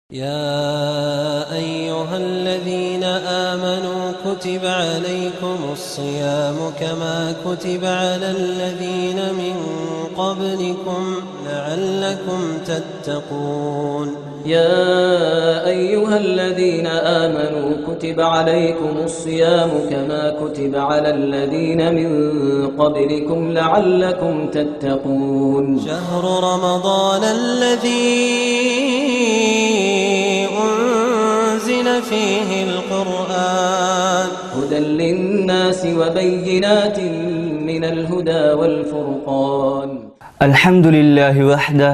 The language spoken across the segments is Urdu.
يا أيها الذين آمنوا كتب عليكم الصيام كما كتب على الذين من قبلكم لعلكم تتقون. يا أيها الذين آمنوا كتب عليكم الصيام كما كتب على الذين من قبلكم لعلكم تتقون. شهر رمضان الذي أنزل فيه القرآن هدى للناس وبينات من الهدى والفرقان. الحمد لله وحده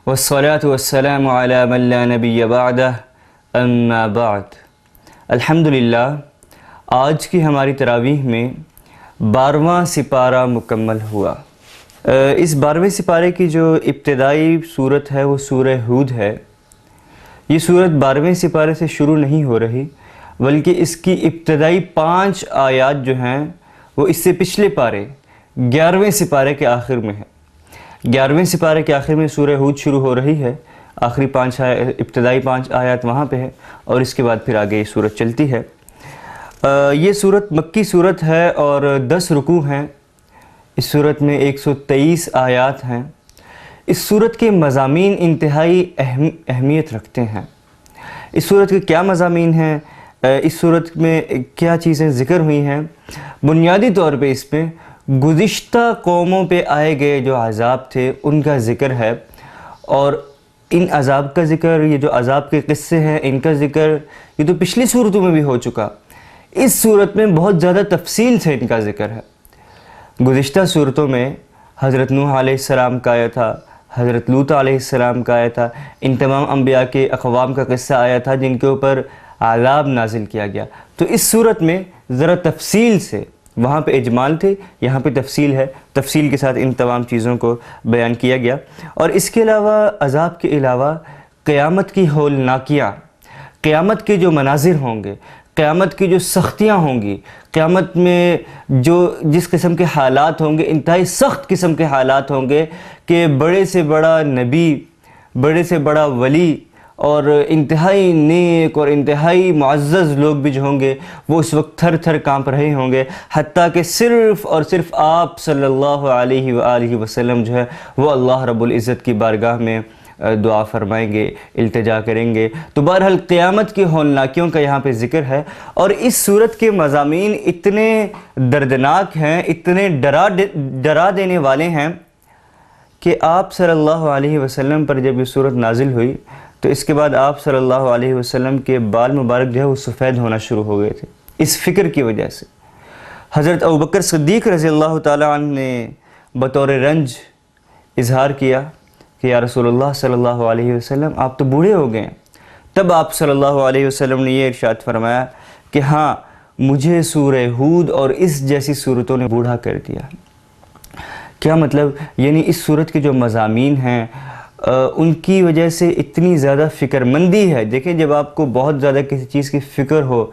والصلاة والسلام على من لا نبی بعدہ اما بعد. الحمدللہ آج کی ہماری تراویح میں 12واں سپارہ مکمل ہوا. اس 12ویں سپارے کی جو ابتدائی صورت ہے وہ سورہ ہود ہے. یہ صورت 12ویں سپارے سے شروع نہیں ہو رہی بلکہ اس کی ابتدائی 5 آیات جو ہیں وہ اس سے پچھلے پارے 11ویں سپارے کے آخر میں ہیں. 11ویں سپارے کے آخر میں سورہ ہود شروع ہو رہی ہے. آخری 5 ابتدائی 5 آیات وہاں پہ ہے اور اس کے بعد پھر آگے یہ صورت چلتی ہے. یہ صورت مکی صورت ہے اور 10 رکوع ہیں. اس صورت میں 123 آیات ہیں. اس صورت کے مضامین انتہائی اہمیت رکھتے ہیں. اس صورت کے کیا مضامین ہیں، اس صورت میں کیا چیزیں ذکر ہوئی ہیں؟ بنیادی طور پہ اس میں گزشتہ قوموں پہ آئے گئے جو عذاب تھے ان کا ذکر ہے، اور ان عذاب کا ذکر، یہ جو عذاب کے قصے ہیں ان کا ذکر یہ تو پچھلی صورتوں میں بھی ہو چکا. اس صورت میں بہت زیادہ تفصیل سے ان کا ذکر ہے. گزشتہ صورتوں میں حضرت نوح علیہ السلام کا آیا تھا، حضرت لوط علیہ السلام کا آیا تھا، ان تمام انبیاء کے اقوام کا قصہ آیا تھا جن کے اوپر عذاب نازل کیا گیا. تو اس صورت میں ذرا تفصیل سے، وہاں پہ اجمال تھے یہاں پہ تفصیل ہے، تفصیل کے ساتھ ان تمام چیزوں کو بیان کیا گیا. اور اس کے علاوہ عذاب کے علاوہ قیامت کی ہولناکیاں، قیامت کے جو مناظر ہوں گے، قیامت کی جو سختیاں ہوں گی، قیامت میں جس قسم کے حالات ہوں گے، انتہائی سخت قسم کے حالات ہوں گے کہ بڑے سے بڑا نبی، بڑے سے بڑا ولی اور انتہائی نیک اور انتہائی معزز لوگ بھی جو ہوں گے وہ اس وقت تھر تھر کانپ رہے ہوں گے، حتیٰ کہ صرف اور صرف آپ صلی اللہ علیہ وآلہ وسلم جو ہے وہ اللہ رب العزت کی بارگاہ میں دعا فرمائیں گے، التجا کریں گے. تو بہرحال قیامت کی ہولناکیوں کا یہاں پہ ذکر ہے. اور اس صورت کے مضامین اتنے دردناک ہیں، اتنے ڈرا دینے والے ہیں کہ آپ صلی اللہ علیہ وسلم پر جب یہ صورت نازل ہوئی تو اس کے بعد آپ صلی اللہ علیہ وسلم کے بال مبارک جو ہے وہ سفید ہونا شروع ہو گئے تھے اس فکر کی وجہ سے. حضرت ابوبکر صدیق رضی اللہ تعالیٰ عنہ نے بطور رنج اظہار کیا کہ یا رسول اللہ صلی اللہ علیہ وسلم آپ تو بوڑھے ہو گئے ہیں. تب آپ صلی اللہ علیہ وسلم نے یہ ارشاد فرمایا کہ ہاں مجھے سورہ ہود اور اس جیسی صورتوں نے بوڑھا کر دیا. کیا مطلب؟ یعنی اس صورت کے جو مضامین ہیں ان کی وجہ سے اتنی زیادہ فکر مندی ہے. دیکھیں جب آپ کو بہت زیادہ کسی چیز کی فکر ہو،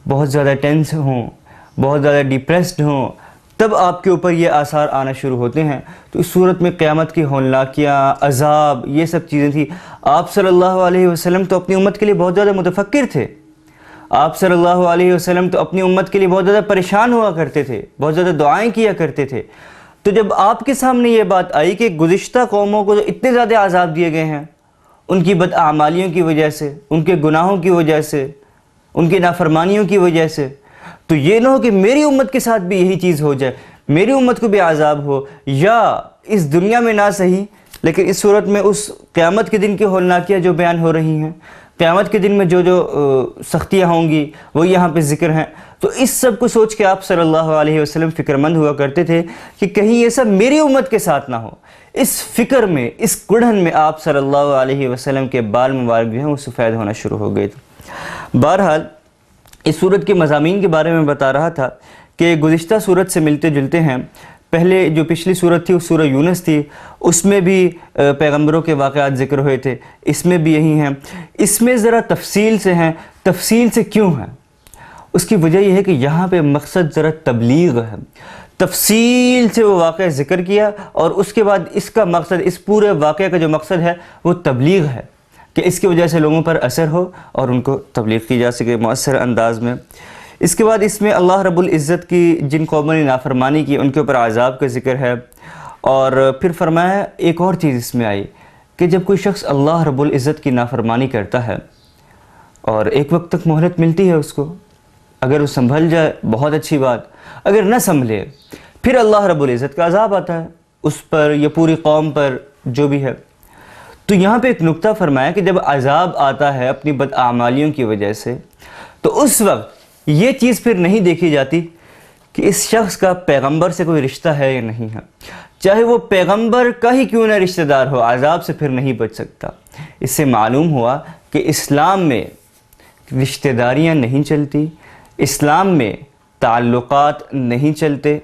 بہت زیادہ ٹینس ہوں، بہت زیادہ ڈپریسڈ ہوں، تب آپ کے اوپر یہ آثار آنا شروع ہوتے ہیں. تو اس صورت میں قیامت کی ہولناکیاں، عذاب، یہ سب چیزیں تھیں. آپ صلی اللہ علیہ وسلم تو اپنی امت کے لیے بہت زیادہ متفکر تھے. آپ صلی اللہ علیہ وسلم تو اپنی امت کے لیے بہت زیادہ پریشان ہوا کرتے تھے، بہت زیادہ دعائیں کیا کرتے تھے. تو جب آپ کے سامنے یہ بات آئی کہ گزشتہ قوموں کو جو اتنے زیادہ عذاب دیے گئے ہیں ان کی بداعمالیوں کی وجہ سے، ان کے گناہوں کی وجہ سے، ان کی نافرمانیوں کی وجہ سے، تو یہ نہ ہو کہ میری امت کے ساتھ بھی یہی چیز ہو جائے، میری امت کو بھی عذاب ہو، یا اس دنیا میں نہ صحیح لیکن اس صورت میں اس قیامت کے دن کی ہولناکیاں جو بیان ہو رہی ہیں، قیامت کے دن میں جو سختیاں ہوں گی وہ یہاں پہ ذکر ہیں. تو اس سب کو سوچ کے آپ صلی اللہ علیہ وسلم فکر مند ہوا کرتے تھے کہ کہیں یہ سب میری امت کے ساتھ نہ ہو. اس فکر میں، اس کڑھن میں آپ صلی اللہ علیہ وسلم کے بال مبارک جو ہیں وہ سفید ہونا شروع ہو گئے تھے. بہرحال اس صورت کے مضامین کے بارے میں بتا رہا تھا کہ گزشتہ صورت سے ملتے جلتے ہیں. پہلے جو پچھلی صورت تھی وہ سورہ یونس تھی، اس میں بھی پیغمبروں کے واقعات ذکر ہوئے تھے. اس میں بھی یہی ہیں. اس میں ذرا تفصیل سے ہیں. تفصیل سے کیوں ہیں؟ اس کی وجہ یہ ہے کہ یہاں پہ مقصد ذرا تبلیغ ہے. تفصیل سے وہ واقعہ ذکر کیا اور اس کے بعد اس کا مقصد، اس پورے واقعہ کا جو مقصد ہے وہ تبلیغ ہے کہ اس کی وجہ سے لوگوں پر اثر ہو اور ان کو تبلیغ کی جا سکے مؤثر انداز میں۔ اس کے بعد اس میں اللہ رب العزت کی جن قوموں نے نافرمانی کی ان کے اوپر عذاب کا ذکر ہے، اور پھر فرمایا ایک اور چیز اس میں آئی کہ جب کوئی شخص اللہ رب العزت کی نافرمانی کرتا ہے اور ایک وقت تک مہلت ملتی ہے اس کو، اگر وہ سنبھل جائے بہت اچھی بات، اگر نہ سنبھلے پھر اللہ رب العزت کا عذاب آتا ہے اس پر یا پوری قوم پر جو بھی ہے۔ تو یہاں پہ ایک نقطہ فرمایا کہ جب عذاب آتا ہے اپنی بداعمالیوں کی وجہ سے، تو اس وقت یہ چیز پھر نہیں دیکھی جاتی کہ اس شخص کا پیغمبر سے کوئی رشتہ ہے یا نہیں ہے، چاہے وہ پیغمبر کا ہی کیوں نہ رشتہ دار ہو، عذاب سے پھر نہیں بچ سکتا۔ اس سے معلوم ہوا کہ اسلام میں رشتہ داریاں نہیں چلتی، اسلام میں تعلقات نہیں چلتے،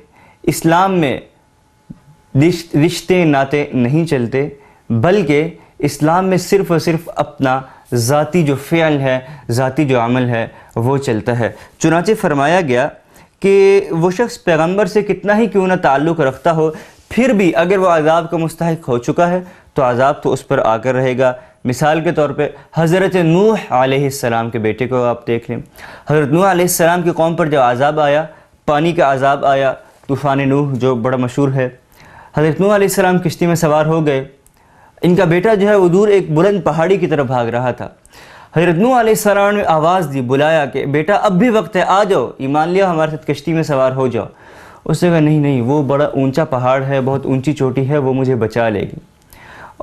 اسلام میں رشتے ناطے نہیں چلتے، بلکہ اسلام میں صرف اور صرف اپنا ذاتی جو فعل ہے، ذاتی جو عمل ہے وہ چلتا ہے۔ چنانچہ فرمایا گیا کہ وہ شخص پیغمبر سے کتنا ہی کیوں نہ تعلق رکھتا ہو، پھر بھی اگر وہ عذاب کا مستحق ہو چکا ہے تو عذاب تو اس پر آ کر رہے گا۔ مثال کے طور پہ حضرت نوح علیہ السلام کے بیٹے کو آپ دیکھ لیں، حضرت نوح علیہ السلام کی قوم پر جب عذاب آیا، پانی کا عذاب آیا، طوفان نوح جو بڑا مشہور ہے، حضرت نوح علیہ السلام کشتی میں سوار ہو گئے، ان کا بیٹا جو ہے وہ دور ایک بلند پہاڑی کی طرف بھاگ رہا تھا۔ حضرت نوح علیہ السلام نے آواز دی، بلایا کہ بیٹا اب بھی وقت ہے، آ جاؤ، ایمان لیا ہمارے ساتھ کشتی میں سوار ہو جاؤ۔ اس نے کہا نہیں وہ بڑا اونچا پہاڑ ہے، بہت اونچی چوٹی ہے، وہ مجھے بچا لے گی۔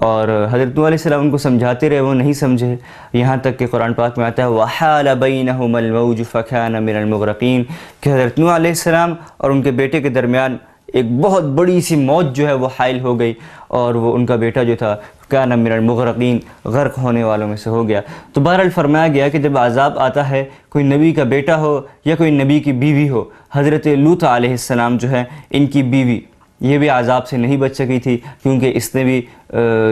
اور حضرت نوح علیہ السلام ان کو سمجھاتے رہے، وہ نہیں سمجھے، یہاں تک کہ قرآن پاک میں آتا ہے وَحَالَ بَيْنَهُمَا الْمَوْجُ فَكَانَ مِنَ الْمُغْرَقِينَ کہ حضرت نوح علیہ السلام اور ان کے بیٹے کے درمیان ایک بہت بڑی سی موج جو ہے وہ حائل ہو گئی، اور وہ ان کا بیٹا جو تھا کان من المغرقین، غرق ہونے والوں میں سے ہو گیا۔ تو بہرحال فرمایا گیا کہ جب عذاب آتا ہے، کوئی نبی کا بیٹا ہو یا کوئی نبی کی بیوی ہو، حضرت لوط علیہ السلام جو ہے ان کی بیوی، یہ بھی عذاب سے نہیں بچ سکی تھی کیونکہ اس نے بھی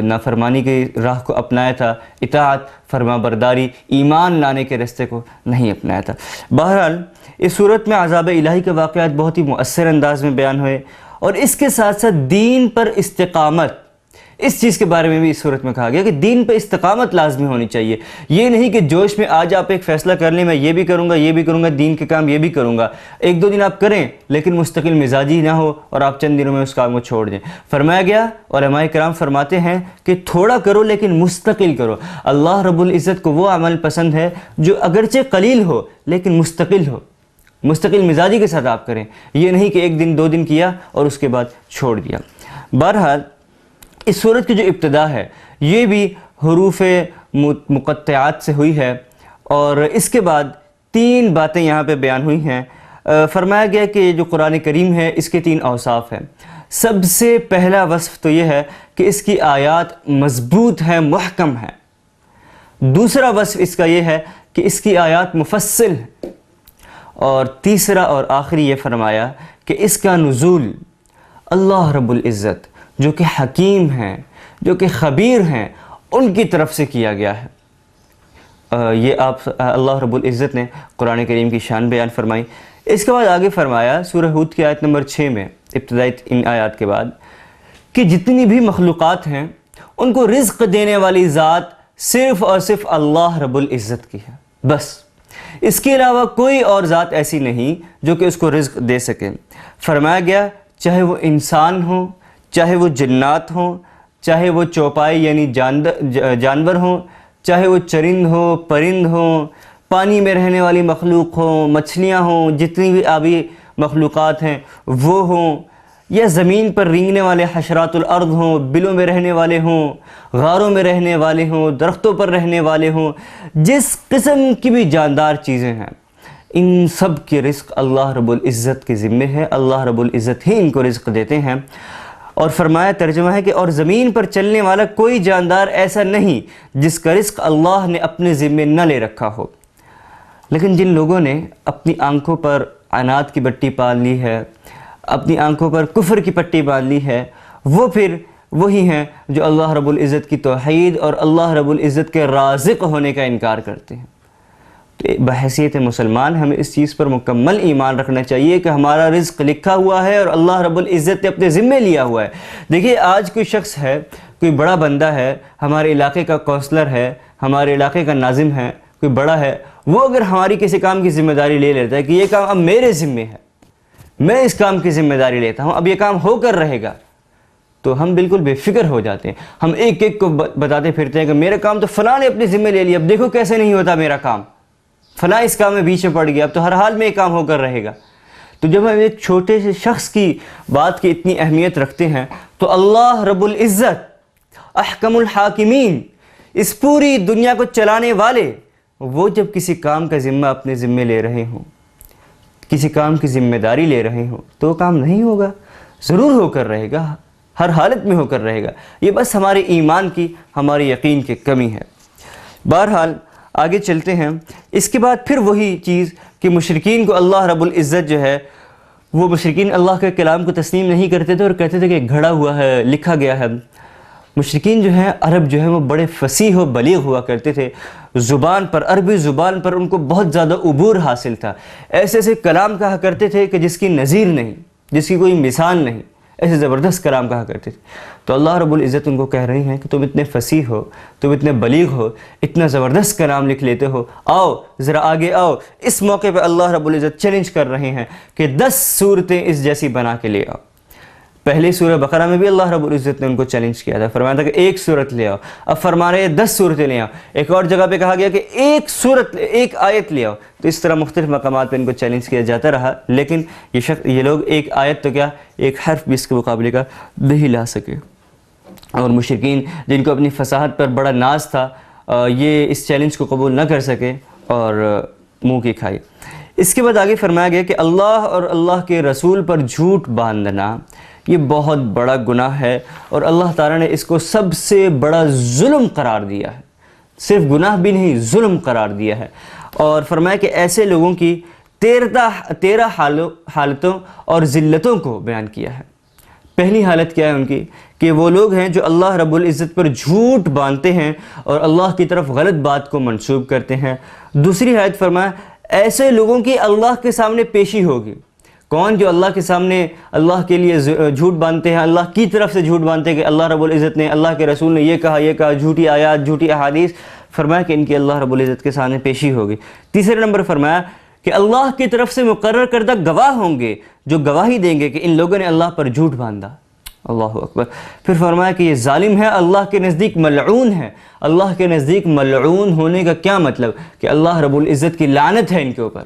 نافرمانی کی راہ کو اپنایا تھا، اطاعت، فرما برداری، ایمان لانے کے راستے کو نہیں اپنایا تھا۔ بہرحال اس صورت میں عذاب الہی کے واقعات بہت ہی مؤثر انداز میں بیان ہوئے، اور اس کے ساتھ ساتھ دین پر استقامت، اس چیز کے بارے میں بھی اس صورت میں کہا گیا کہ دین پر استقامت لازمی ہونی چاہیے۔ یہ نہیں کہ جوش میں آج آپ ایک فیصلہ کر لیں میں یہ بھی کروں گا، یہ بھی کروں گا، دین کے کام یہ بھی کروں گا، ایک دو دن آپ کریں لیکن مستقل مزاجی نہ ہو اور آپ چند دنوں میں اس کام کو چھوڑ دیں۔ فرمایا گیا، علماء کرام فرماتے ہیں کہ تھوڑا کرو لیکن مستقل کرو۔ اللہ رب العزت کو وہ عمل پسند ہے جو اگرچہ قلیل ہو لیکن مستقل ہو، مستقل مزاجی کے ساتھ آپ کریں، یہ نہیں کہ ایک دن دو دن کیا اور اس کے بعد چھوڑ دیا۔ بہرحال اس سورت کی جو ابتدا ہے یہ بھی حروف مقطعات سے ہوئی ہے، اور اس کے بعد تین باتیں یہاں پہ بیان ہوئی ہیں۔ فرمایا گیا کہ جو قرآن کریم ہے اس کے تین اوصاف ہیں۔ سب سے پہلا وصف تو یہ ہے کہ اس کی آیات مضبوط ہیں، محکم ہیں۔ دوسرا وصف اس کا یہ ہے کہ اس کی آیات مفصل ہیں، اور تیسرا اور آخری یہ فرمایا کہ اس کا نزول اللہ رب العزت جو کہ حکیم ہیں، جو کہ خبیر ہیں، ان کی طرف سے کیا گیا ہے۔ یہ آپ اللہ رب العزت نے قرآن کریم کی شان بیان فرمائی۔ اس کے بعد آگے فرمایا سورہ ہود کی آیت نمبر 6 میں، ابتدائی ان آیات کے بعد، کہ جتنی بھی مخلوقات ہیں ان کو رزق دینے والی ذات صرف اور صرف اللہ رب العزت کی ہے، بس اس کے علاوہ کوئی اور ذات ایسی نہیں جو کہ اس کو رزق دے سکے۔ فرمایا گیا چاہے وہ انسان ہوں، چاہے وہ جنات ہوں، چاہے وہ چوپائی یعنی جانور ہوں، چاہے وہ چرند ہوں، پرند ہوں، پانی میں رہنے والی مخلوق ہوں، مچھلیاں ہوں، جتنی بھی آبی مخلوقات ہیں وہ ہوں، یا زمین پر رینگنے والے حشرات الارض ہوں، بلوں میں رہنے والے ہوں، غاروں میں رہنے والے ہوں، درختوں پر رہنے والے ہوں، جس قسم کی بھی جاندار چیزیں ہیں، ان سب کے رزق اللہ رب العزت کے ذمے ہے، اللہ رب العزت ہی ان کو رزق دیتے ہیں۔ اور فرمایا ترجمہ ہے کہ اور زمین پر چلنے والا کوئی جاندار ایسا نہیں جس کا رزق اللہ نے اپنے ذمے نہ لے رکھا ہو۔ لیکن جن لوگوں نے اپنی آنکھوں پر عناد کی پٹی باندھ لی ہے، اپنی آنکھوں پر کفر کی پٹی باندھ لی ہے، وہ پھر وہی ہیں جو اللہ رب العزت کی توحید اور اللہ رب العزت کے رازق ہونے کا انکار کرتے ہیں۔ تو بحیثیت مسلمان ہمیں اس چیز پر مکمل ایمان رکھنا چاہیے کہ ہمارا رزق لکھا ہوا ہے اور اللہ رب العزت نے اپنے ذمے لیا ہوا ہے۔ دیکھیے آج کوئی شخص ہے، کوئی بڑا بندہ ہے، ہمارے علاقے کا کونسلر ہے، ہمارے علاقے کا ناظم ہے، کوئی بڑا ہے، وہ اگر ہماری کسی کام کی ذمہ داری لے لیتا ہے کہ یہ کام اب میرے ذمے ہے، میں اس کام کی ذمہ داری لیتا ہوں، اب یہ کام ہو کر رہے گا، تو ہم بالکل بے فکر ہو جاتے ہیں. ہم ایک ایک کو بتاتے پھرتے ہیں کہ میرا کام تو فلاں نے اپنے ذمہ لے لیا، اب دیکھو کیسے نہیں ہوتا میرا کام، فلاں اس کام میں بیچ میں پڑ گیا، اب تو ہر حال میں یہ کام ہو کر رہے گا. تو جب ہم ایک چھوٹے سے شخص کی بات کی اتنی اہمیت رکھتے ہیں تو اللہ رب العزت احکم الحاکمین، اس پوری دنیا کو چلانے والے، وہ جب کسی کام کا ذمہ اپنے ذمے لے رہے ہوں، کسی کام کی ذمہ داری لے رہے ہوں، تو وہ کام نہیں ہوگا، ضرور ہو کر رہے گا، ہر حالت میں ہو کر رہے گا. یہ بس ہمارے ایمان کی، ہمارے یقین کی کمی ہے. بہرحال آگے چلتے ہیں. اس کے بعد پھر وہی چیز کہ مشرکین کو اللہ رب العزت جو ہے، وہ مشرکین اللہ کے کلام کو تسلیم نہیں کرتے تھے اور کہتے تھے کہ گھڑا ہوا ہے، لکھا گیا ہے. مشرکین جو ہیں، عرب جو ہے وہ بڑے فصیح و بلیغ ہوا کرتے تھے، زبان پر، عربی زبان پر ان کو بہت زیادہ عبور حاصل تھا. ایسے ایسے کلام کہا کرتے تھے کہ جس کی نظیر نہیں، جس کی کوئی مثال نہیں، ایسے زبردست کلام کہا کرتے تھے. تو اللہ رب العزت ان کو کہہ رہے ہیں کہ تم اتنے فصیح ہو، تم اتنے بلیغ ہو، اتنا زبردست کلام لکھ لیتے ہو، آؤ ذرا آگے آؤ. اس موقع پہ اللہ رب العزت چیلنج کر رہے ہیں کہ 10 صورتیں اس جیسی بنا کے لے آؤ. پہلی سورہ بقرہ میں بھی اللہ رب العزت نے ان کو چیلنج کیا تھا، فرمایا تھا کہ ایک صورت لے آؤ. اب فرما رہے ہیں 10 صورتیں لے آؤ. ایک اور جگہ پہ کہا گیا کہ ایک آیت لے آؤ. تو اس طرح مختلف مقامات پہ ان کو چیلنج کیا جاتا رہا، لیکن یہ لوگ ایک آیت تو کیا، ایک حرف بھی اس کے مقابلے کا نہیں لا سکے. اور مشرکین جن کو اپنی فصاحت پر بڑا ناز تھا، یہ اس چیلنج کو قبول نہ کر سکے اور منہ کی کھائی. اس کے بعد آگے فرمایا گیا کہ اللہ اور اللہ کے رسول پر جھوٹ باندھنا یہ بہت بڑا گناہ ہے، اور اللہ تعالیٰ نے اس کو سب سے بڑا ظلم قرار دیا ہے. صرف گناہ بھی نہیں، ظلم قرار دیا ہے. اور فرمایا کہ ایسے لوگوں کی 13 حالتوں اور ذلتوں کو بیان کیا ہے. پہلی حالت کیا ہے ان کی، کہ وہ لوگ ہیں جو اللہ رب العزت پر جھوٹ باندھتے ہیں اور اللہ کی طرف غلط بات کو منسوب کرتے ہیں. دوسری آیت فرمایا ایسے لوگوں کی اللہ کے سامنے پیشی ہوگی. کون؟ جو اللہ کے سامنے اللہ کے لیے جھوٹ باندھتے ہیں، اللہ کی طرف سے جھوٹ باندھتے ہیں کہ اللہ رب العزت نے، اللہ کے رسول نے یہ کہا، جھوٹی آیات، جھوٹی احادیث. فرمایا کہ ان کی اللہ رب العزت کے سامنے پیشی ہوگی. تیسرے نمبر فرمایا کہ اللہ کی طرف سے مقرر کردہ گواہ ہوں گے جو گواہی دیں گے کہ ان لوگوں نے اللہ پر جھوٹ باندھا. اللہ اکبر. پھر فرمایا کہ یہ ظالم ہے، اللہ کے نزدیک ملعون ہے. اللہ کے نزدیک ملعون ہونے کا کیا مطلب؟ کہ اللہ رب العزت کی لعنت ہے ان کے اوپر.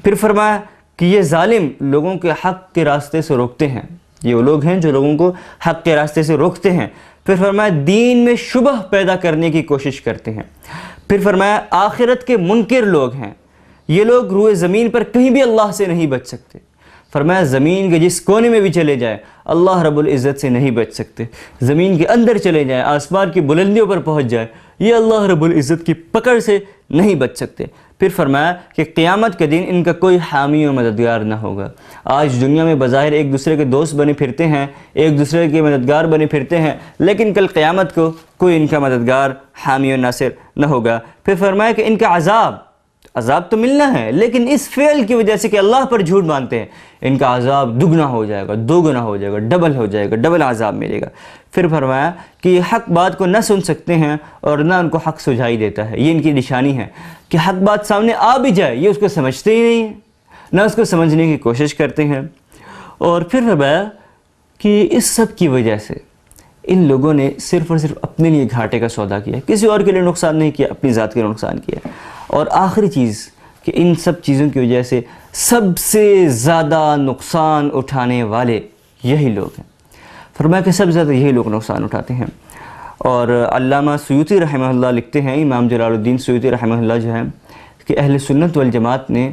پھر فرمایا کہ یہ ظالم لوگوں کے حق کے راستے سے روکتے ہیں. یہ وہ لوگ ہیں جو لوگوں کو حق کے راستے سے روکتے ہیں. پھر فرمایا دین میں شبہ پیدا کرنے کی کوشش کرتے ہیں. پھر فرمایا آخرت کے منکر لوگ ہیں. یہ لوگ روئے زمین پر کہیں بھی اللہ سے نہیں بچ سکتے. فرمایا زمین کے جس کونے میں بھی چلے جائیں اللہ رب العزت سے نہیں بچ سکتے. زمین کے اندر چلے جائیں، آسمان کی بلندیوں پر پہنچ جائیں، یہ اللہ رب العزت کی پکڑ سے نہیں بچ سکتے. پھر فرمایا کہ قیامت کے دن ان کا کوئی حامی و مددگار نہ ہوگا. آج دنیا میں بظاہر ایک دوسرے کے دوست بنے پھرتے ہیں، ایک دوسرے کے مددگار بنے پھرتے ہیں، لیکن کل قیامت کو کوئی ان کا مددگار، حامی و ناصر نہ ہوگا. پھر فرمایا کہ ان کا عذاب تو ملنا ہے، لیکن اس فعل کی وجہ سے کہ اللہ پر جھوٹ باندھتے ہیں ان کا عذاب دگنا ہو جائے گا، دوگنا ہو جائے گا، ڈبل ہو جائے گا، ڈبل عذاب ملے گا. پھر فرمایا کہ یہ حق بات کو نہ سن سکتے ہیں اور نہ ان کو حق سجائی دیتا ہے. یہ ان کی نشانی ہے کہ حق بات سامنے آ بھی جائے یہ اس کو سمجھتے ہی نہیں ہیں، نہ اس کو سمجھنے کی کوشش کرتے ہیں. اور پھر فرمایا کہ اس سب کی وجہ سے ان لوگوں نے صرف اور صرف اپنے لیے گھاٹے کا سودا کیا، کسی اور کے لیے نقصان نہیں کیا، اپنی ذات کے لیے نقصان کیا. اور آخری چیز کہ ان سب چیزوں کی وجہ سے سب سے زیادہ نقصان اٹھانے والے یہی لوگ ہیں. فرمایا کہ سب سے زیادہ یہی لوگ نقصان اٹھاتے ہیں. اور علامہ سیوطی رحمہ اللہ لکھتے ہیں، امام جلال الدین سیوطی رحمہ اللہ جو ہے، کہ اہل سنت والجماعت نے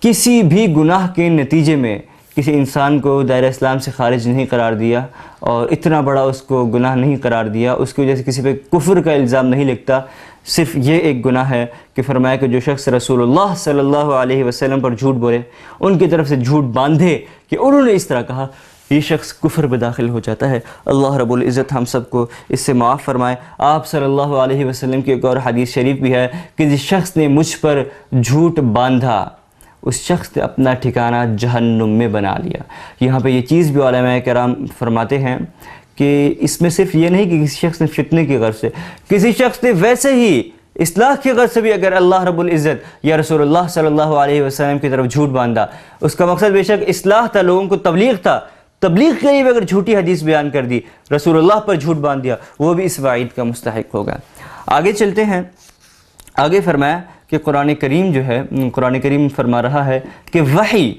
کسی بھی گناہ کے نتیجے میں کسی انسان کو دائرہ اسلام سے خارج نہیں قرار دیا اور اتنا بڑا اس کو گناہ نہیں قرار دیا، اس کی وجہ سے کسی پہ کفر کا الزام نہیں لگتا. صرف یہ ایک گناہ ہے کہ فرمایا کہ جو شخص رسول اللہ صلی اللہ علیہ وسلم پر جھوٹ بولے، ان کی طرف سے جھوٹ باندھے کہ انہوں نے اس طرح کہا، یہ شخص کفر میں داخل ہو جاتا ہے. اللہ رب العزت ہم سب کو اس سے معاف فرمائے. آپ صلی اللہ علیہ وسلم کی ایک اور حدیث شریف بھی ہے کہ جس شخص نے مجھ پر جھوٹ باندھا اس شخص نے اپنا ٹھکانہ جہنم میں بنا لیا. یہاں پہ یہ چیز بھی علماء کرام فرماتے ہیں کہ اس میں صرف یہ نہیں کہ کسی شخص نے فتنے کی غرض سے، کسی شخص نے ویسے ہی اصلاح کی غرض سے بھی اگر اللہ رب العزت یا رسول اللہ صلی اللہ علیہ وسلم کی طرف جھوٹ باندھا، اس کا مقصد بے شک اصلاح تھا، لوگوں کو تبلیغ تھا، تبلیغ کے لیے بھی اگر جھوٹی حدیث بیان کر دی، رسول اللہ پر جھوٹ باندھ دیا، وہ بھی اس وعید کا مستحق ہوگا۔ آگے چلتے ہیں، آگے فرمایا کہ قرآن کریم جو ہے، قرآن کریم فرما رہا ہے کہ وحی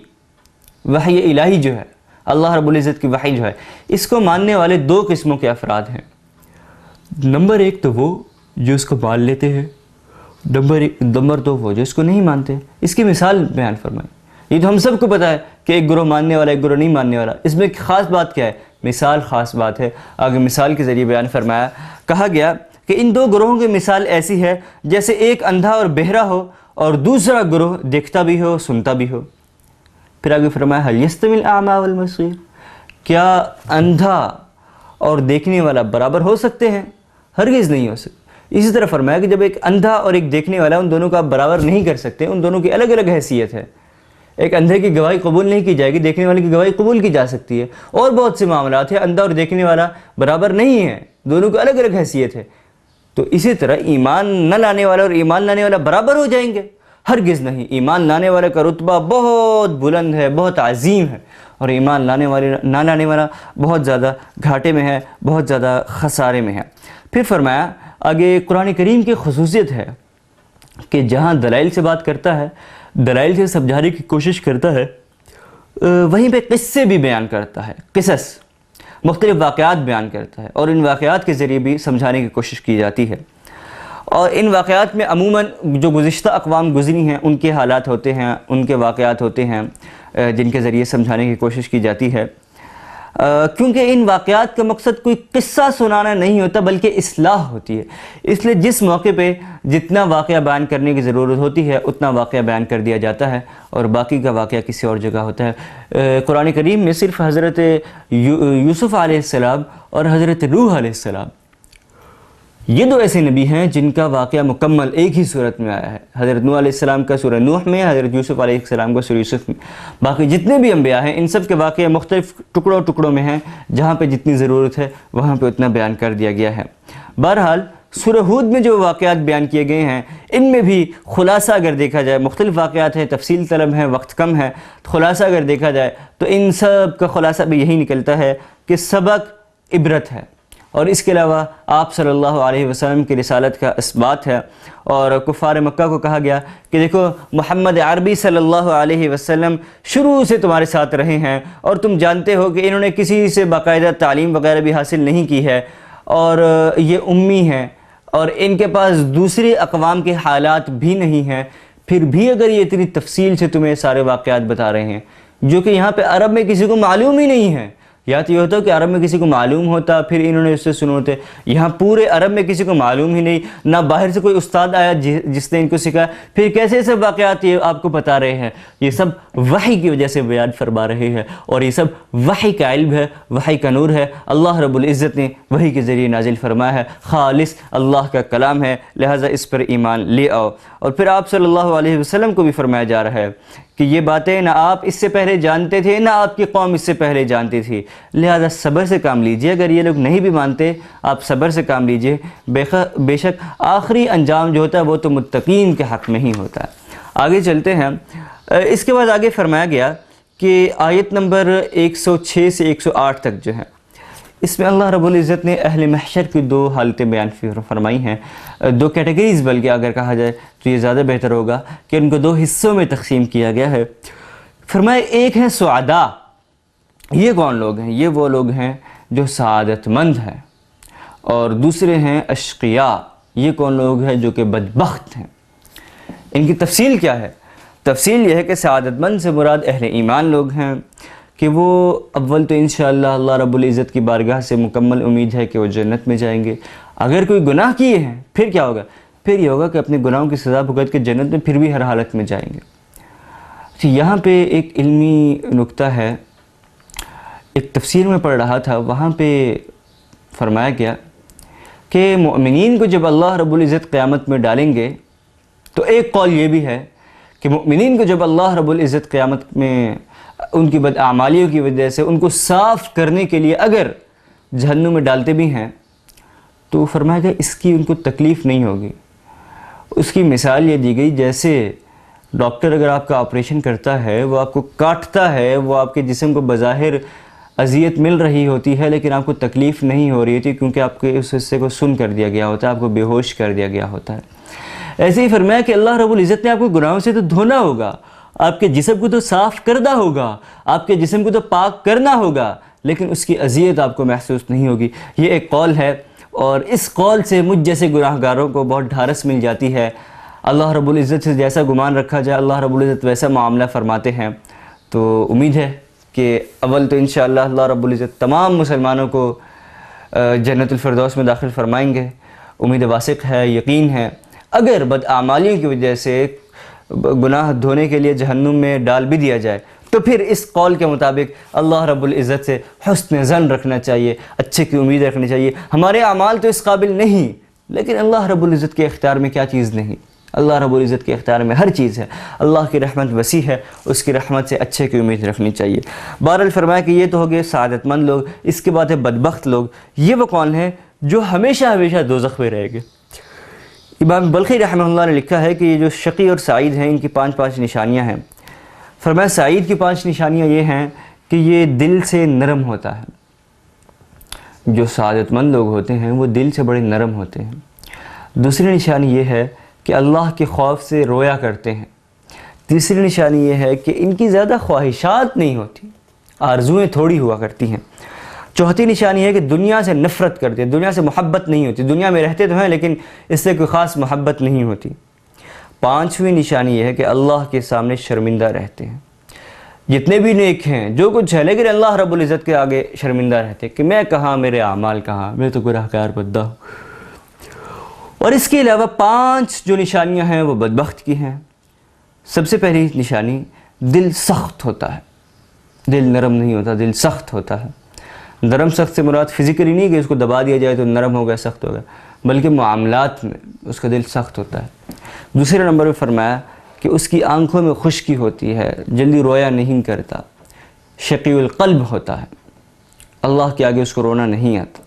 الہی جو ہے، اللہ رب العزت کی وحی جو ہے، اس کو ماننے والے دو قسموں کے افراد ہیں۔ نمبر ایک تو وہ جو اس کو مان لیتے ہیں، نمبر دو وہ جو اس کو نہیں مانتے۔ اس کی مثال بیان فرمائیں۔ یہ تو ہم سب کو پتہ ہے کہ ایک گروہ ماننے والا، ایک گروہ نہیں ماننے والا، اس میں ایک خاص بات کیا ہے؟ مثال خاص بات ہے۔ آگے مثال کے ذریعے بیان فرمایا، کہا گیا کہ ان دو گروہوں کی مثال ایسی ہے جیسے ایک اندھا اور بہرا ہو اور دوسرا گروہ دیکھتا بھی ہو، سنتا بھی ہو۔ پھر آگے فرمایا هل يستوي الاعمى والبصير، کیا اندھا اور دیکھنے والا برابر ہو سکتے ہیں؟ ہرگز نہیں ہو سکتے۔ اسی طرح فرمایا کہ جب ایک اندھا اور ایک دیکھنے والا، ان دونوں کا آپ برابر نہیں کر سکتے، ان دونوں کی الگ الگ حیثیت ہے۔ ایک اندھے کی گواہی قبول نہیں کی جائے گی، دیکھنے والے کی گواہی قبول کی جا سکتی ہے۔ اور بہت سے معاملات ہیں، اندھا اور دیکھنے والا برابر نہیں ہے، دونوں کی الگ الگ حیثیت ہے۔ تو اسی طرح ایمان نہ لانے والا اور ایمان لانے والا برابر ہو جائیں گے؟ ہرگز نہیں۔ ایمان لانے والے کا رتبہ بہت بلند ہے، بہت عظیم ہے، اور ایمان نہ لانے والا بہت زیادہ گھاٹے میں ہے، بہت زیادہ خسارے میں ہے۔ پھر فرمایا آگے قرآن کریم کی خصوصیت ہے کہ جہاں دلائل سے بات کرتا ہے، دلائل سے سمجھانے کی کوشش کرتا ہے، وہیں پہ قصے بھی بیان کرتا ہے، قصص مختلف واقعات بیان کرتا ہے، اور ان واقعات کے ذریعے بھی سمجھانے کی کوشش کی جاتی ہے۔ اور ان واقعات میں عموماً جو گزشتہ اقوام گزری ہیں ان کے حالات ہوتے ہیں، ان کے واقعات ہوتے ہیں جن کے ذریعے سمجھانے کی کوشش کی جاتی ہے، کیونکہ ان واقعات کا مقصد کوئی قصہ سنانا نہیں ہوتا بلکہ اصلاح ہوتی ہے۔ اس لیے جس موقع پہ جتنا واقعہ بیان کرنے کی ضرورت ہوتی ہے اتنا واقعہ بیان کر دیا جاتا ہے، اور باقی کا واقعہ کسی اور جگہ ہوتا ہے۔ قرآن کریم میں صرف حضرت یوسف علیہ السلام اور حضرت نوح علیہ السلام، یہ دو ایسے نبی ہیں جن کا واقعہ مکمل ایک ہی صورت میں آیا ہے۔ حضرت نوح علیہ السلام کا سورہ نوح میں، حضرت یوسف علیہ السلام کا سورہ یوسف میں۔ باقی جتنے بھی انبیاء ہیں ان سب کے واقعے مختلف ٹکڑوں میں ہیں، جہاں پہ جتنی ضرورت ہے وہاں پہ اتنا بیان کر دیا گیا ہے۔ بہرحال سورہ ہود میں جو واقعات بیان کیے گئے ہیں ان میں بھی خلاصہ اگر دیکھا جائے، مختلف واقعات ہیں، تفصیل طلب ہے، وقت کم ہے، خلاصہ اگر دیکھا جائے تو ان سب کا خلاصہ بھی یہی نکلتا ہے کہ سبق عبرت ہے، اور اس کے علاوہ آپ صلی اللہ علیہ وسلم کی رسالت کا اثبات ہے۔ اور کفار مکہ کو کہا گیا کہ دیکھو محمد عربی صلی اللہ علیہ وسلم شروع سے تمہارے ساتھ رہے ہیں، اور تم جانتے ہو کہ انہوں نے کسی سے باقاعدہ تعلیم وغیرہ بھی حاصل نہیں کی ہے، اور یہ امی ہیں، اور ان کے پاس دوسری اقوام کے حالات بھی نہیں ہیں، پھر بھی اگر یہ اتنی تفصیل سے تمہیں سارے واقعات بتا رہے ہیں جو کہ یہاں پہ عرب میں کسی کو معلوم ہی نہیں ہے۔ یا تو یہ ہوتا کہ عرب میں کسی کو معلوم ہوتا پھر انہوں نے اس سے سنے ہوتے، یہاں پورے عرب میں کسی کو معلوم ہی نہیں، نہ باہر سے کوئی استاد آیا جس نے ان کو سکھایا، پھر کیسے سب واقعات یہ آپ کو بتا رہے ہیں؟ یہ سب وحی کی وجہ سے بیان فرما رہے ہیں، اور یہ سب وحی کا علم ہے، وحی کا نور ہے، اللہ رب العزت نے وحی کے ذریعے نازل فرمایا ہے، خالص اللہ کا کلام ہے، لہٰذا اس پر ایمان لے آؤ۔ اور پھر آپ صلی اللہ علیہ وسلم کو بھی فرمایا جا رہا ہے کہ یہ باتیں نہ آپ اس سے پہلے جانتے تھے نہ آپ کی قوم اس سے پہلے جانتی تھی، لہذا صبر سے کام لیجئے۔ اگر یہ لوگ نہیں بھی مانتے آپ صبر سے کام لیجئے، بے شک آخری انجام جو ہوتا ہے وہ تو متقین کے حق میں ہی ہوتا ہے۔ آگے چلتے ہیں، اس کے بعد آگے فرمایا گیا کہ آیت نمبر 106 سے 108 تک جو ہے، اس میں اللہ رب العزت نے اہل محشر کی دو حالتیں بیان فرمائی ہیں، دو کیٹیگریز بلکہ اگر کہا جائے تو یہ زیادہ بہتر ہوگا کہ ان کو دو حصوں میں تقسیم کیا گیا ہے۔ فرمایا ایک ہے سعداء، یہ کون لوگ ہیں؟ یہ وہ لوگ ہیں جو سعادت مند ہیں، اور دوسرے ہیں اشقیاء، یہ کون لوگ ہیں؟ جو کہ بدبخت ہیں۔ ان کی تفصیل کیا ہے؟ تفصیل یہ ہے کہ سعادت مند سے مراد اہل ایمان لوگ ہیں کہ وہ اول تو انشاءاللہ اللہ رب العزت کی بارگاہ سے مکمل امید ہے کہ وہ جنت میں جائیں گے۔ اگر کوئی گناہ کیے ہیں پھر کیا ہوگا؟ پھر یہ ہوگا کہ اپنے گناہوں کی سزا بھگت کے جنت میں پھر بھی ہر حالت میں جائیں گے۔ تو یہاں پہ ایک علمی نکتہ ہے، ایک تفسیر میں پڑھ رہا تھا، وہاں پہ فرمایا گیا کہ مؤمنین کو جب اللہ رب العزت قیامت میں ڈالیں گے تو ایک قول یہ بھی ہے کہ مؤمنین کو جب اللہ رب العزت قیامت میں ان کی بداعمالیوں کی وجہ سے ان کو صاف کرنے کے لیے اگر جہنم میں ڈالتے بھی ہیں تو فرمایا کہ اس کی ان کو تکلیف نہیں ہوگی۔ اس کی مثال یہ دی گئی جیسے ڈاکٹر اگر آپ کا آپریشن کرتا ہے، وہ آپ کو کاٹتا ہے، وہ آپ کے جسم کو بظاہر اذیت مل رہی ہوتی ہے لیکن آپ کو تکلیف نہیں ہو رہی ہوتی، کیونکہ آپ کے اس حصے کو سن کر دیا گیا ہوتا ہے، آپ کو بے ہوش کر دیا گیا ہوتا ہے۔ ایسے ہی فرمایا کہ اللہ رب العزت نے آپ کو گناہوں سے تو دھونا ہوگا، آپ کے جسم کو تو صاف کرنا ہوگا، آپ کے جسم کو تو پاک کرنا ہوگا، لیکن اس کی اذیت آپ کو محسوس نہیں ہوگی۔ یہ ایک قول ہے، اور اس قول سے مجھ جیسے گناہ گاروں کو بہت ڈھارس مل جاتی ہے۔ اللہ رب العزت سے جیسا گمان رکھا جائے، اللہ رب العزت ویسا معاملہ فرماتے ہیں۔ تو امید ہے کہ اول تو انشاءاللہ اللہ رب العزت تمام مسلمانوں کو جنت الفردوس میں داخل فرمائیں گے، امید واسق ہے، یقین ہے۔ اگر بداعمالیوں کی وجہ سے گناہ دھونے کے لیے جہنم میں ڈال بھی دیا جائے تو پھر اس قول کے مطابق اللہ رب العزت سے حسن ظن رکھنا چاہیے، اچھے کی امید رکھنی چاہیے۔ ہمارے اعمال تو اس قابل نہیں، لیکن اللہ رب العزت کے اختیار میں کیا چیز نہیں؟ اللہ رب العزت کے اختیار میں ہر چیز ہے۔ اللہ کی رحمت وسیع ہے، اس کی رحمت سے اچھے کی امید رکھنی چاہیے۔ بہرحال فرمایا کہ یہ تو ہو گئے سعادت مند لوگ، اس کے بعد ہے بدبخت لوگ۔ یہ وہ کون ہیں جو ہمیشہ ہمیشہ دوزخ میں رہیں گے؟ امام بلخی رحمہ اللہ نے لکھا ہے کہ یہ جو شقی اور سعید ہیں، ان کی 5 نشانیاں ہیں۔ فرمایا سعید کی 5 نشانیاں یہ ہیں کہ یہ دل سے نرم ہوتا ہے۔ جو سعادت مند لوگ ہوتے ہیں وہ دل سے بڑے نرم ہوتے ہیں۔ دوسری نشانی یہ ہے کہ اللہ کے خوف سے رویا کرتے ہیں۔ تیسری نشانی یہ ہے کہ ان کی زیادہ خواہشات نہیں ہوتی، آرزویں تھوڑی ہوا کرتی ہیں۔ چوتھی نشانی ہے کہ دنیا سے نفرت کرتے ہیں، دنیا سے محبت نہیں ہوتی، دنیا میں رہتے تو ہیں لیکن اس سے کوئی خاص محبت نہیں ہوتی۔ 5ویں نشانی یہ ہے کہ اللہ کے سامنے شرمندہ رہتے ہیں۔ جتنے بھی نیک ہیں، جو کچھ ہے، لیکن اللہ رب العزت کے آگے شرمندہ رہتے ہیں کہ میں کہاں، میرے اعمال کہاں، میں تو گنہگار بندہ ہوں۔ اور اس کے علاوہ 5 جو نشانیاں ہیں وہ بدبخت کی ہیں۔ سب سے پہلی نشانی، دل سخت ہوتا ہے، دل نرم نہیں ہوتا، دل سخت ہوتا ہے۔ نرم سخت سے مراد فزیکلی نہیں کہ اس کو دبا دیا جائے تو نرم ہو گیا، سخت ہو گیا، بلکہ معاملات میں اس کا دل سخت ہوتا ہے۔ دوسرے نمبر پہ فرمایا کہ اس کی آنکھوں میں خشکی ہوتی ہے، جلدی رویا نہیں کرتا، شقی القلب ہوتا ہے، اللہ کے آگے اس کو رونا نہیں آتا۔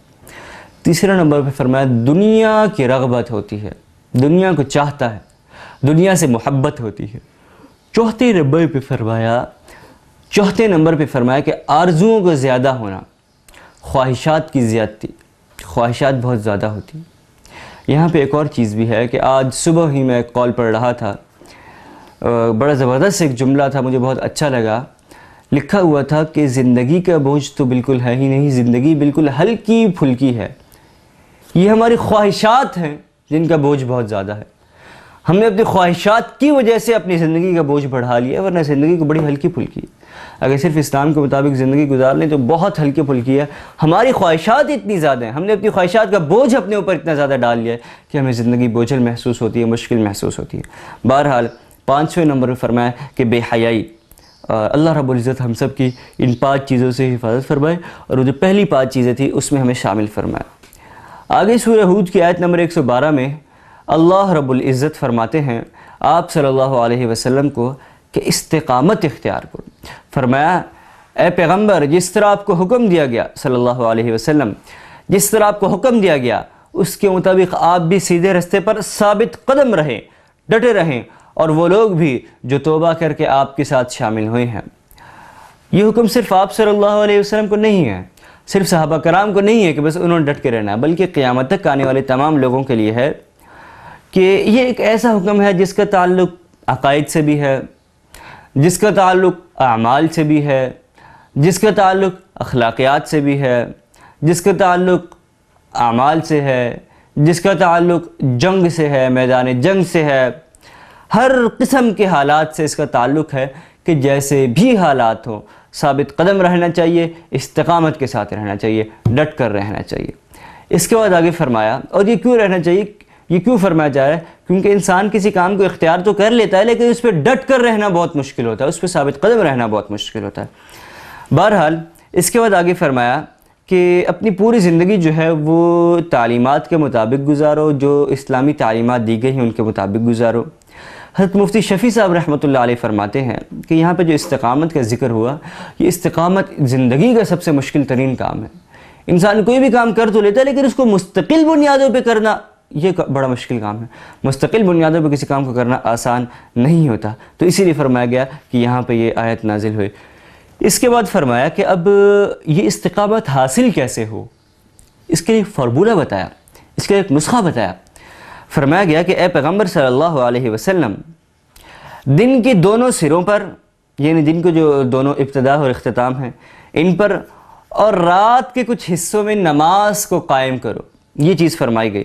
تیسرے نمبر پہ فرمایا دنیا کی رغبت ہوتی ہے، دنیا کو چاہتا ہے، دنیا سے محبت ہوتی ہے۔ چوتھے نمبر پہ فرمایا کہ آرزوؤں کو زیادہ ہونا، خواہشات کی زیادتی، خواہشات بہت زیادہ ہوتی ہیں۔ یہاں پہ ایک اور چیز بھی ہے کہ آج صبح ہی میں ایک کال پڑھ رہا تھا، بڑا زبردست ایک جملہ تھا، مجھے بہت اچھا لگا۔ لکھا ہوا تھا کہ زندگی کا بوجھ تو بالکل ہے ہی نہیں، زندگی بالکل ہلکی پھلکی ہے، یہ ہماری خواہشات ہیں جن کا بوجھ بہت زیادہ ہے۔ ہم نے اپنی خواہشات کی وجہ سے اپنی زندگی کا بوجھ بڑھا لیا، ورنہ زندگی کو بڑی ہلکی پھلکی ہے۔ اگر صرف اسلام کے مطابق زندگی گزار لیں تو بہت ہلکی پھلکی ہے۔ ہماری خواہشات اتنی زیادہ ہیں، ہم نے اپنی خواہشات کا بوجھ اپنے اوپر اتنا زیادہ ڈال لیا ہے کہ ہمیں زندگی بوجھل محسوس ہوتی ہے، مشکل محسوس ہوتی ہے۔ بہرحال 5ویں نمبر پہ فرمایا کہ بے حیائی، اللہ رب العزت ہم سب کی ان 5 چیزوں سے حفاظت فرمائے، اور وہ جو پہلی 5 چیزیں تھیں اس میں ہمیں شامل فرمائے۔ آگے سورہ ہود کی آیت نمبر 112 میں اللہ رب العزت فرماتے ہیں آپ صلی اللہ علیہ وسلم کو کہ استقامت اختیار کرو۔ فرمایا اے پیغمبر، جس طرح آپ کو حکم دیا گیا صلی اللہ علیہ وسلم، جس طرح آپ کو حکم دیا گیا اس کے مطابق آپ بھی سیدھے رستے پر ثابت قدم رہیں، ڈٹے رہیں، اور وہ لوگ بھی جو توبہ کر کے آپ کے ساتھ شامل ہوئے ہیں۔ یہ حکم صرف آپ صلی اللہ علیہ وسلم کو نہیں ہے، صرف صحابہ کرام کو نہیں ہے کہ بس انہوں نے ڈٹ کے رہنا ہے، بلکہ قیامت تک آنے والے تمام لوگوں کے لیے ہے کہ یہ ایک ایسا حکم ہے جس کا تعلق عقائد سے بھی ہے، جس کا تعلق اعمال سے بھی ہے، جس کا تعلق اخلاقیات سے بھی ہے، جس کا تعلق اعمال سے ہے، جس کا تعلق جنگ سے ہے، میدان جنگ سے ہے، ہر قسم کے حالات سے اس کا تعلق ہے کہ جیسے بھی حالات ہوں ثابت قدم رہنا چاہیے، استقامت کے ساتھ رہنا چاہیے، ڈٹ کر رہنا چاہیے۔ اس کے بعد آگے فرمایا، اور یہ کیوں رہنا چاہیے، یہ کیوں فرمایا جا رہا ہے؟ کیونکہ انسان کسی کام کو اختیار تو کر لیتا ہے لیکن اس پہ ڈٹ کر رہنا بہت مشکل ہوتا ہے، اس پہ ثابت قدم رہنا بہت مشکل ہوتا ہے۔ بہرحال اس کے بعد آگے فرمایا کہ اپنی پوری زندگی جو ہے وہ تعلیمات کے مطابق گزارو، جو اسلامی تعلیمات دی گئی ہیں ان کے مطابق گزارو۔ حضرت مفتی شفیع صاحب رحمۃ اللہ علیہ فرماتے ہیں کہ یہاں پہ جو استقامت کا ذکر ہوا، یہ استقامت زندگی کا سب سے مشکل ترین کام ہے۔ انسان کوئی بھی کام کر تو لیتا ہے لیکن اس کو مستقل بنیادوں پہ کرنا یہ بڑا مشکل کام ہے. مستقل بنیادوں پہ کسی کام کو کرنا آسان نہیں ہوتا. تو اسی لیے فرمایا گیا کہ یہاں پہ یہ آیت نازل ہوئی. اس کے بعد فرمایا کہ اب یہ استقامت حاصل کیسے ہو، اس کے لیے فارمولہ بتایا، اس کے لیے ایک نسخہ بتایا. فرمایا گیا کہ اے پیغمبر صلی اللہ علیہ وسلم، دن کے دونوں سروں پر، یعنی دن کو جو دونوں ابتدا اور اختتام ہیں ان پر، اور رات کے کچھ حصوں میں نماز کو قائم کرو. یہ چیز فرمائی گئی.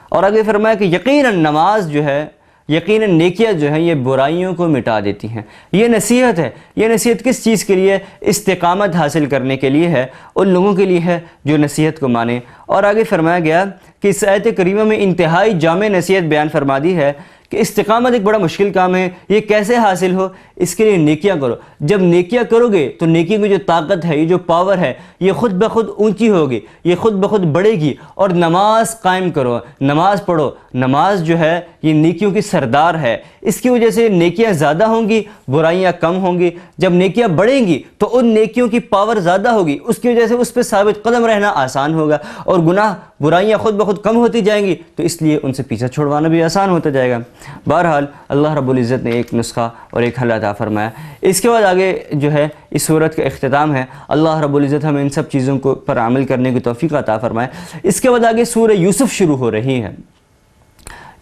اور آگے فرمایا کہ یقیناً نماز جو ہے، یقیناً نیکیاں جو ہیں یہ برائیوں کو مٹا دیتی ہیں. یہ نصیحت ہے. یہ نصیحت کس چیز کے لیے؟ استقامت حاصل کرنے کے لیے ہے، ان لوگوں کے لیے ہے جو نصیحت کو مانیں. اور آگے فرمایا گیا کہ اس آیت کریمہ میں انتہائی جامع نصیحت بیان فرما دی ہے کہ استقامت ایک بڑا مشکل کام ہے. یہ کیسے حاصل ہو؟ اس کے لیے نیکیاں کرو. جب نیکیاں کرو گے تو نیکی کی جو طاقت ہے، یہ جو پاور ہے، یہ خود بخود اونچی ہوگی، یہ خود بخود بڑھے گی. اور نماز قائم کرو، نماز پڑھو. نماز جو ہے یہ نیکیوں کی سردار ہے. اس کی وجہ سے نیکیاں زیادہ ہوں گی، برائیاں کم ہوں گی. جب نیکیاں بڑھیں گی تو ان نیکیوں کی پاور زیادہ ہوگی، اس کی وجہ سے اس پہ ثابت قدم رہنا آسان ہوگا. اور گناہ برائیاں خود بخود کم ہوتی جائیں گی تو اس لیے ان سے پیچھا چھڑوانا بھی آسان ہوتا جائے گا. بہرحال اللہ رب العزت نے ایک نسخہ اور ایک حل عطا فرمایا. اس کے بعد آگے جو ہے اس صورت کا اختتام ہے. اللہ رب العزت ہمیں ان سب چیزوں کو پر عمل کرنے کی توفیق عطا فرمائے. اس کے بعد آگے سورہ یوسف شروع ہو رہی ہے،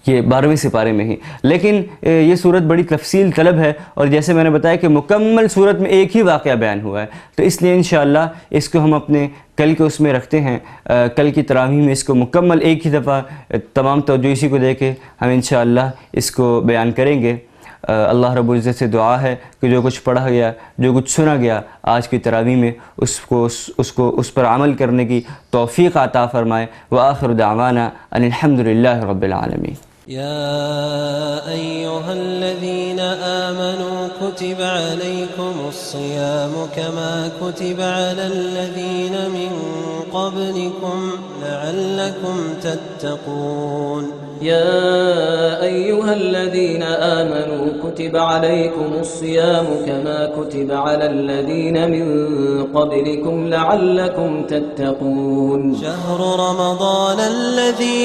یہ 12ویں سپارے میں ہی. لیکن یہ صورت بڑی تفصیل طلب ہے، اور جیسے میں نے بتایا کہ مکمل صورت میں ایک ہی واقعہ بیان ہوا ہے. تو اس لیے انشاءاللہ اس کو ہم اپنے کل کے اس میں رکھتے ہیں. کل کی تراویح میں اس کو مکمل ایک ہی دفعہ تمام توجہ اسی کو دے کے ہم انشاءاللہ اس کو بیان کریں گے. اللہ رب العزت سے دعا ہے کہ جو کچھ پڑھا گیا، جو کچھ سنا گیا آج کی تراویح میں، اس پر عمل کرنے کی توفیق عطا فرمائے. وآخر دعوانا ان الحمدللہ رب العالمین. يا أيها الذين آمنوا كتب عليكم الصيام كما كتب على الذين من قبلكم لعلكم تتقون. يا أيها الذين آمنوا كتب عليكم الصيام كما كتب على الذين من قبلكم لعلكم تتقون. شهر رمضان الذي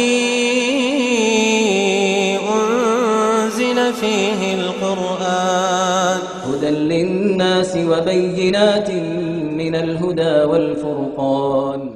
أنزل فيه القرآن هدى للناس وبينات من الهدى والفرقان.